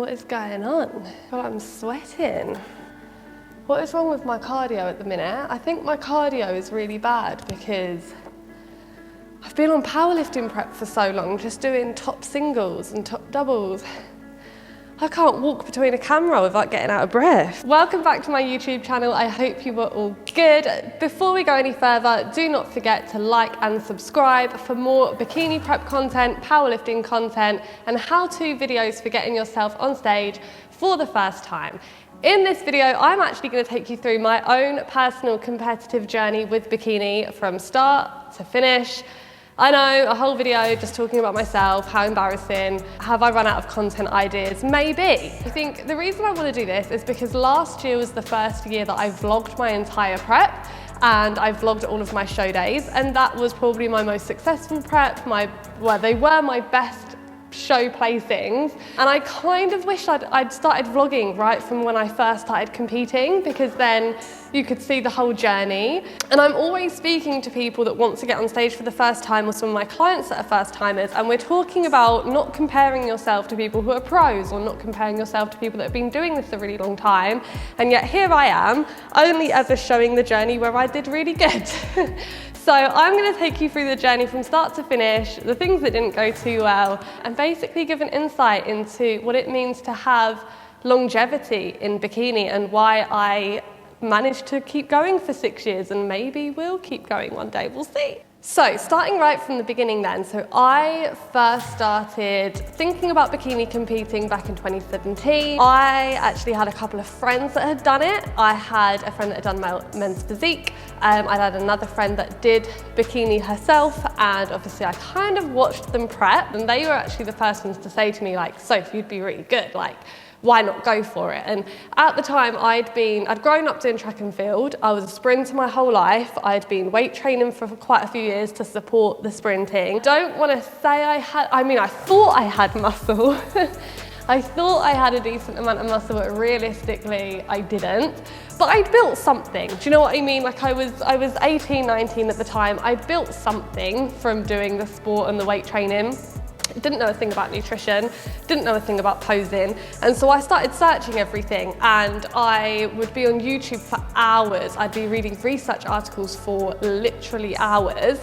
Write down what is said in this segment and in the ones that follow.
What is going on? God, I'm sweating. What is wrong with my cardio at the minute? I think my cardio is really bad because I've been on powerlifting prep for so long, just doing top singles and top doubles. I can't walk between a camera without getting out of breath. Welcome back to my YouTube channel. I hope you were all good. Before we go any further, do not forget to like and subscribe for more bikini prep content, powerlifting content, and how-to videos for getting yourself on stage for the first time. In this video, I'm actually going to take you through my own personal competitive journey with bikini from start to finish. I know, a whole video just talking about myself, how embarrassing, have I run out of content ideas? Maybe. I think the reason I want to do this is because last year was the first year that I vlogged my entire prep and I vlogged all of my show days, and that was probably my most successful prep, they were my best show placings, and I kind of wish I'd started vlogging right from when I first started competing, because then you could see the whole journey. And I'm always speaking to people that want to get on stage for the first time, or some of my clients that are first timers, and we're talking about not comparing yourself to people who are pros, or not comparing yourself to people that have been doing this a really long time, and yet here I am, only ever showing the journey where I did really good. So I'm going to take you through the journey from start to finish, the things that didn't go too well, and basically give an insight into what it means to have longevity in bikini and why I managed to keep going for 6 years, and maybe will keep going one day, we'll see. So starting right from the beginning then, so I first started thinking about bikini competing back in 2017. I actually had a couple of friends that had done it. I had a friend that had done men's physique. I had another friend that did bikini herself, and obviously I kind of watched them prep, and they were actually the first ones to say to me, like, Soph, you'd be really good, like, why not go for it? And at the time I'd grown up doing track and field. I was a sprinter my whole life. I'd been weight training for quite a few years to support the sprinting. Don't want to say I thought I had muscle. I thought I had a decent amount of muscle, but realistically I didn't. But I built something, do you know what I mean? Like I was 18, 19 at the time. I built something from doing the sport and the weight training. Didn't know a thing about nutrition, didn't know a thing about posing, and so I started searching everything, and I would be on YouTube for hours. I'd be reading research articles for literally hours,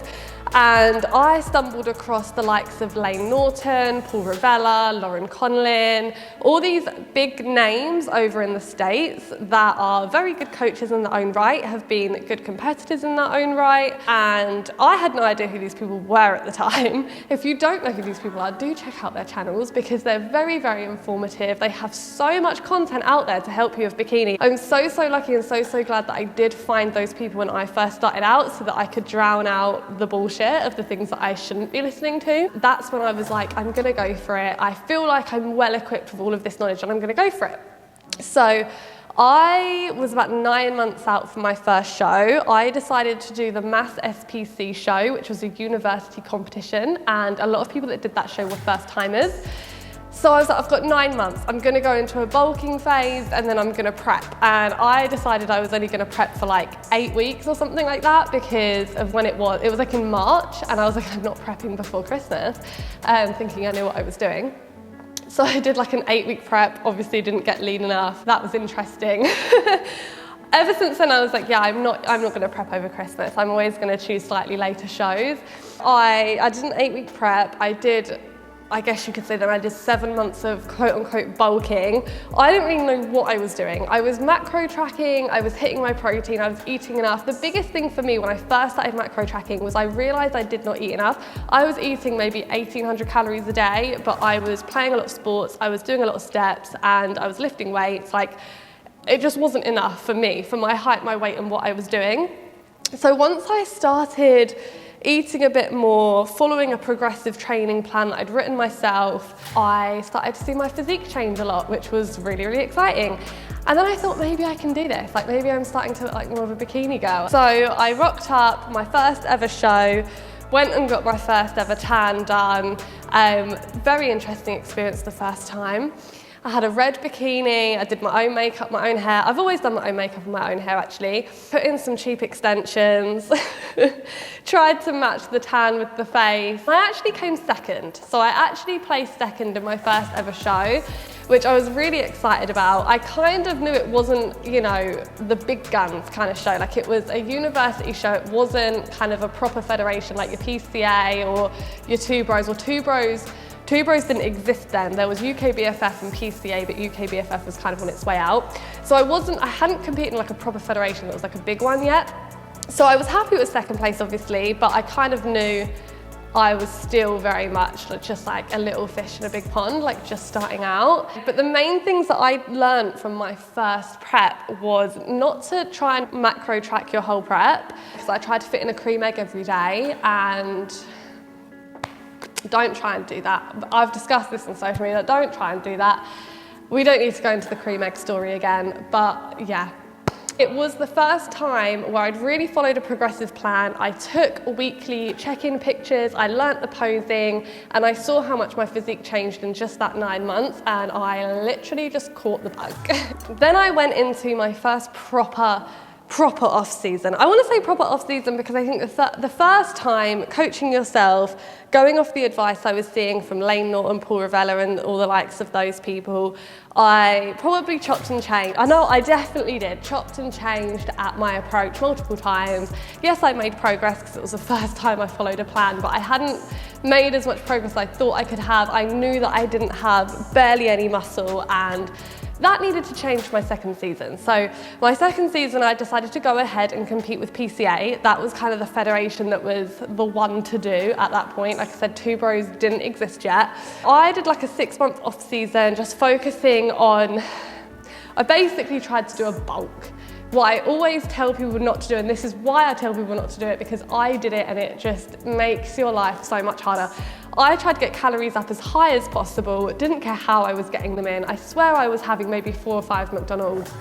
and I stumbled across the likes of Layne Norton, Paul Ravella, Lauren Conlin, all these big names over in the States that are very good coaches in their own right, have been good competitors in their own right, and I had no idea who these people were at the time. If you don't know who these people are, do check out their channels because they're very, very informative. They have so much content out there to help you with bikini. I'm so lucky and so glad that I did find those people when I first started out, so that I could drown out the bullshit of the things that I shouldn't be listening to. That's when I was like, I'm gonna go for it. I feel like I'm well equipped with all of this knowledge and I'm gonna go for it. So I was about 9 months out from my first show. I decided to do the Mass SPC show, which was a university competition, and a lot of people that did that show were first timers. So I was like, I've got 9 months. I'm gonna go into a bulking phase and then I'm gonna prep. And I decided I was only gonna prep for like 8 weeks or something like that because of when it was. It was like in March, and I was like, I'm not prepping before Christmas, thinking I knew what I was doing. So I did like an 8-week prep, obviously didn't get lean enough. That was interesting. Ever since then I was like, yeah, I'm not gonna prep over Christmas. I'm always gonna choose slightly later shows. I did an 8-week prep. I guess you could say that I did 7 months of quote-unquote bulking. I didn't really know what I was doing. I was macro tracking, I was hitting my protein, I was eating enough. The biggest thing for me when I first started macro tracking was I realized I did not eat enough. I was eating maybe 1,800 calories a day, but I was playing a lot of sports, I was doing a lot of steps, and I was lifting weights. Like, it just wasn't enough for me, for my height, my weight, and what I was doing. So once I started eating a bit more, following a progressive training plan that I'd written myself, I started to see my physique change a lot, which was really, really exciting. And then I thought, maybe I can do this. Like, maybe I'm starting to look like more of a bikini girl. So I rocked up my first ever show, went and got my first ever tan done. Very interesting experience the first time. I had a red bikini, I did my own makeup, my own hair. I've always done my own makeup and my own hair actually. Put in some cheap extensions, tried to match the tan with the face. I actually came second. So I actually placed second in my first ever show, which I was really excited about. I kind of knew it wasn't, you know, the big guns kind of show. Like, it was a university show. It wasn't kind of a proper federation like your PCA or your Two Bros. Two Bros didn't exist then. There was UKBFF and PCA, but UKBFF was kind of on its way out. So I hadn't competed in like a proper federation that was like a big one yet. So I was happy with second place, obviously, but I kind of knew I was still very much just like a little fish in a big pond, like just starting out. But the main things that I learned from my first prep was not to try and macro track your whole prep, because I tried to fit in a cream egg every day, and don't try and do that. I've discussed this on social media, don't try and do that. We don't need to go into the cream egg story again, but yeah. It was the first time where I'd really followed a progressive plan. I took weekly check-in pictures, I learnt the posing, and I saw how much my physique changed in just that 9 months, and I literally just caught the bug. Then I went into my first proper off-season. I want to say proper off-season because I think the first time coaching yourself, going off the advice I was seeing from Lane Norton, Paul Ravella and all the likes of those people, I probably chopped and changed. I know I definitely did, chopped and changed at my approach multiple times. Yes, I made progress because it was the first time I followed a plan, but I hadn't made as much progress as I thought I could have. I knew that I didn't have barely any muscle, and that needed to change for my second season. So my second season, I decided to go ahead and compete with PCA. That was kind of the federation that was the one to do at that point. Like I said, Two Bros didn't exist yet. I did like a 6-month off season, just focusing on, I basically tried to do a bulk. What I always tell people not to do, and this is why I tell people not to do it, because I did it and it just makes your life so much harder. I tried to get calories up as high as possible, didn't care how I was getting them in. I swear I was having maybe 4 or 5 McDonald's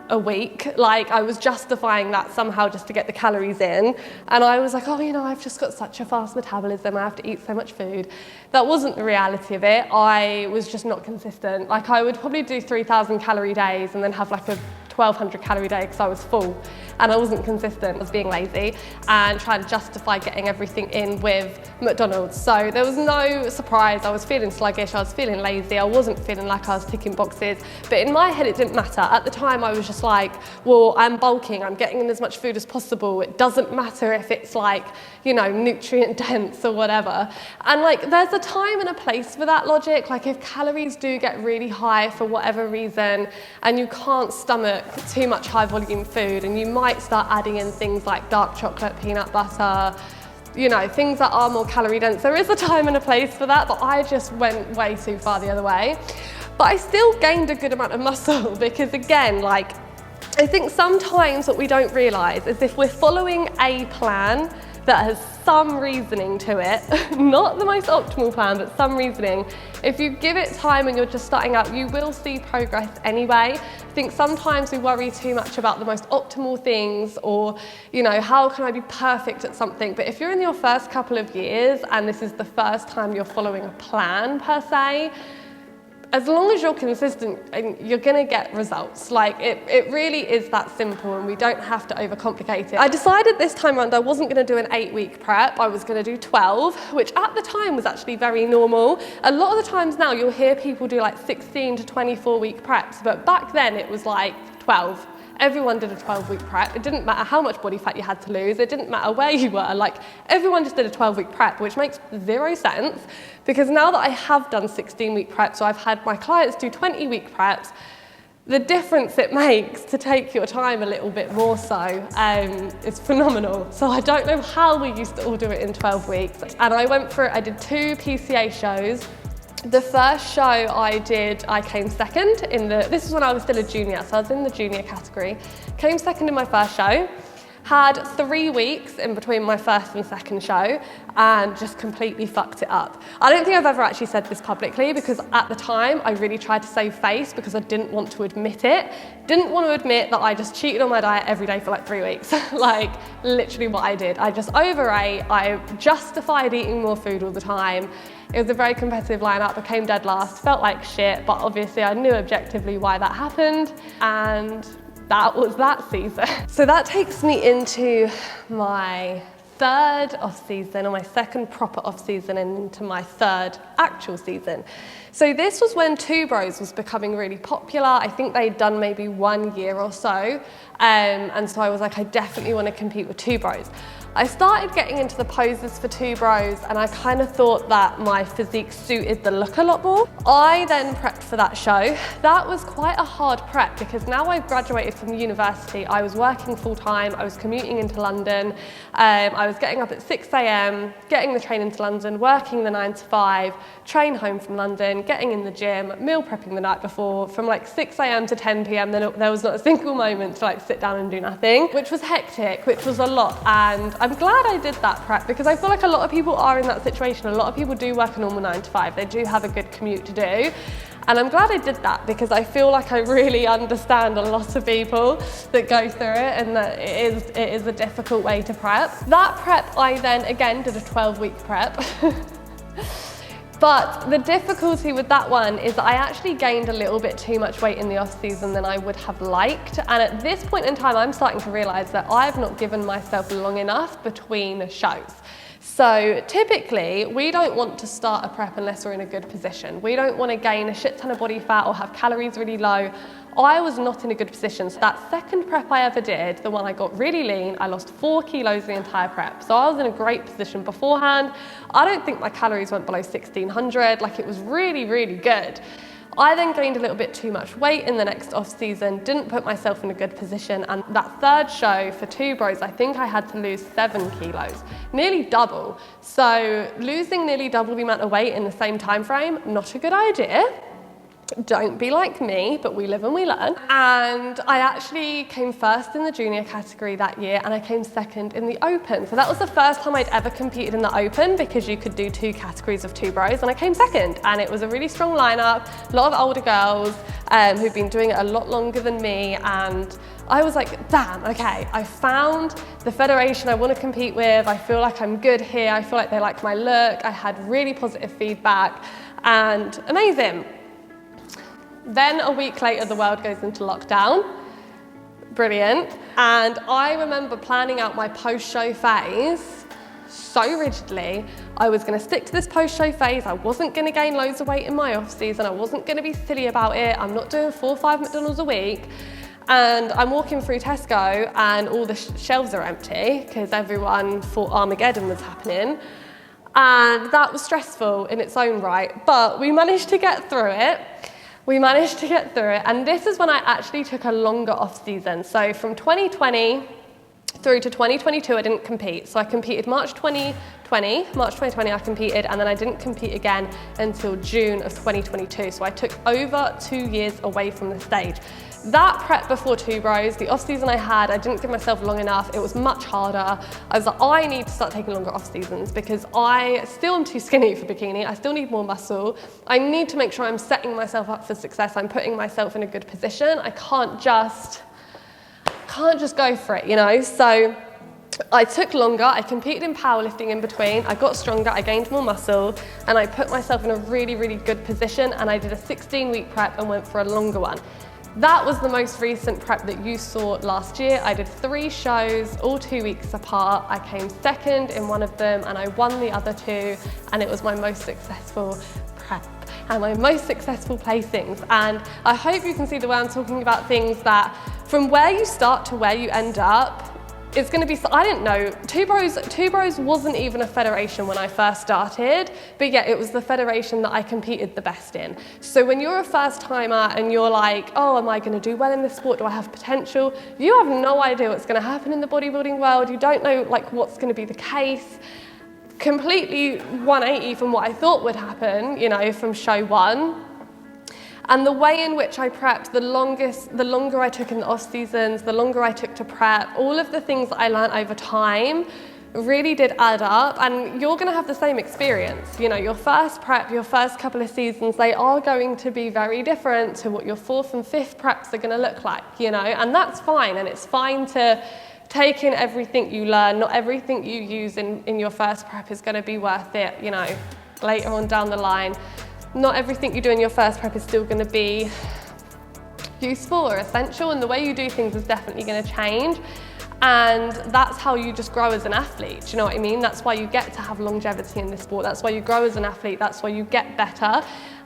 a week. Like, I was justifying that somehow just to get the calories in. And I was like, oh, you know, I've just got such a fast metabolism, I have to eat so much food. That wasn't the reality of it. I was just not consistent. Like, I would probably do 3,000 calorie days and then have like a 1,200 calorie day because I was full and I wasn't consistent. I was being lazy and trying to justify getting everything in with McDonald's. So there was no surprise. I was feeling sluggish, I was feeling lazy, I wasn't feeling like I was ticking boxes. But in my head, it didn't matter. At the time, I was just like, well, I'm bulking, I'm getting in as much food as possible. It doesn't matter if it's like, you know, nutrient dense or whatever. And like, there's a time and a place for that logic. Like, if calories do get really high for whatever reason and you can't stomach too much high volume food, and you might start adding in things like dark chocolate, peanut butter, you know, things that are more calorie dense. There is a time and a place for that, but I just went way too far the other way. But I still gained a good amount of muscle because, again, like, I think sometimes what we don't realise is if we're following a plan that has some reasoning to it, not the most optimal plan, but some reasoning, if you give it time and you're just starting out, you will see progress anyway. I think sometimes we worry too much about the most optimal things, or, you know, how can I be perfect at something? But if you're in your first couple of years and this is the first time you're following a plan per se, as long as you're consistent, you're gonna get results. Like, it really is that simple, and we don't have to overcomplicate it. I decided this time around I wasn't gonna do an 8-week prep, I was gonna do 12, which at the time was actually very normal. A lot of the times now you'll hear people do like 16 to 24-week preps, but back then it was like 12. Everyone did a 12-week prep. It didn't matter how much body fat you had to lose. It didn't matter where you were. Like, everyone just did a 12-week prep, which makes zero sense, because now that I have done 16-week preps, so I've had my clients do 20-week preps, the difference it makes to take your time a little bit more so is phenomenal. So I don't know how we used to all do it in 12 weeks. And I went through, I did 2 PCA shows. The first show I did, I came second in this is when I was still a junior, so I was in the junior category. Came second in my first show, had 3 weeks in between my first and second show, and just completely fucked it up. I don't think I've ever actually said this publicly, because at the time I really tried to save face because I didn't want to admit it. Didn't want to admit that I just cheated on my diet every day for like 3 weeks. Like, literally what I did. I just overate, I justified eating more food all the time. It was a very competitive lineup, I came dead last, felt like shit, but obviously I knew objectively why that happened, and that was that season. So that takes me into my third off-season, or my second proper off-season, and into my third actual season. So this was when Two Bros was becoming really popular. I think they'd done maybe 1 year or so, and so I was like, I definitely want to compete with Two Bros. I started getting into the poses for Two Bros, and I kind of thought that my physique suited the look a lot more. I then prepped for that show. That was quite a hard prep because now I've graduated from university, I was working full time, I was commuting into London, I was getting up at 6 a.m, getting the train into London, working the 9 to 5, train home from London, getting in the gym, meal prepping the night before. From like 6 a.m to 10 p.m, there was not a single moment to like sit down and do nothing, which was hectic, which was a lot. And I'm glad I did that prep because I feel like a lot of people are in that situation. A lot of people do work a normal 9 to 5. They do have a good commute to do. And I'm glad I did that because I feel like I really understand a lot of people that go through it, and that it is a difficult way to prep. That prep, I then again did a 12-week prep. But the difficulty with that one is that I actually gained a little bit too much weight in the off season than I would have liked. And at this point in time, I'm starting to realize that I've not given myself long enough between shows. So typically, we don't want to start a prep unless we're in a good position. We don't want to gain a shit ton of body fat or have calories really low. I was not in a good position. So that second prep I ever did, the one I got really lean, I lost 4 kilos the entire prep. So I was in a great position beforehand. I don't think my calories went below 1600, like it was really, really good. I then gained a little bit too much weight in the next off season, didn't put myself in a good position, and that third show for Two Bros, I think I had to lose 7 kilos, nearly double. So losing nearly double the amount of weight in the same time frame, not a good idea. Don't be like me, but we live and we learn. And I actually came first in the junior category that year, and I came second in the open. So that was the first time I'd ever competed in the open because you could do 2 categories of Two Bros, and I came second. And it was a really strong lineup, a lot of older girls who've been doing it a lot longer than me. And I was like, damn, okay, I found the federation I want to compete with. I feel like I'm good here. I feel like they like my look. I had really positive feedback and amazing. Then a week later, the world goes into lockdown. Brilliant. And I remember planning out my post-show phase so rigidly. I was going to stick to this post-show phase. I wasn't going to gain loads of weight in my off-season. I wasn't going to be silly about it. I'm not doing 4 or 5 McDonald's a week. And I'm walking through Tesco and all the shelves are empty because everyone thought Armageddon was happening. And that was stressful in its own right, but we managed to get through it. And this is when I actually took a longer off season. So from 2020 through to 2022, I didn't compete. So I competed March 2020 I competed, and then I didn't compete again until June of 2022. So I took over 2 years away from the stage. That prep before Two Bros, the off season I had, I didn't give myself long enough. It was much harder. I was like, I need to start taking longer off seasons because I still am too skinny for bikini. I still need more muscle. I need to make sure I'm setting myself up for success. I'm putting myself in a good position. I can't just go for it, you know? So I took longer. I competed in powerlifting in between. I got stronger, I gained more muscle, and I put myself in a really, really good position, and I did a 16-week prep and went for a longer one. That was the most recent prep that you saw last year. I did 3 shows, all 2 weeks apart. I came second in one of them and I won the other 2, and it was my most successful prep and my most successful placings. And I hope you can see the way I'm talking about things, that from where you start to where you end up, it's going to be, I didn't know, Two Bros wasn't even a federation when I first started, but yeah, it was the federation that I competed the best in. So when you're a first timer and you're like, oh, am I going to do well in this sport? Do I have potential? You have no idea what's going to happen in the bodybuilding world. You don't know like what's going to be the case. Completely 180 from what I thought would happen, you know, from show 1. And the way in which I prepped, the longer I took in the off seasons, the longer I took to prep, all of the things that I learned over time really did add up. And you're going to have the same experience. You know, your first prep, your first couple of seasons, they are going to be very different to what your 4th and 5th preps are going to look like, you know, and that's fine. And it's fine to take in everything you learn. Not everything you use in your first prep is going to be worth it, you know, later on down the line. Not everything you do in your first prep is still going to be useful or essential, and the way you do things is definitely going to change. And that's how you just grow as an athlete, do you know what I mean? That's why you get to have longevity in this sport. That's why you grow as an athlete. That's why you get better.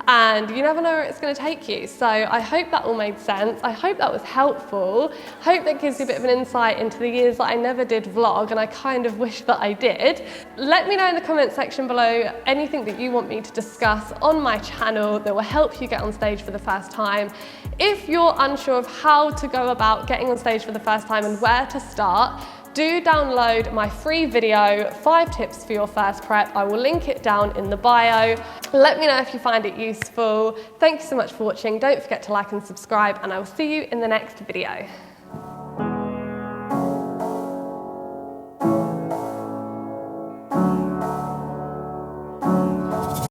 And you never know where it's going to take you. So I hope that all made sense. I hope that was helpful. Hope that gives you a bit of an insight into the years that I never did vlog, and I kind of wish that I did. Let me know in the comment section below anything that you want me to discuss on my channel that will help you get on stage for the first time. If you're unsure of how to go about getting on stage for the first time and where to start, do download my free video, 5 tips for your first prep. I will link it down in the bio. Let me know if you find it useful. Thank you so much for watching. Don't forget to like and subscribe, and I will see you in the next video.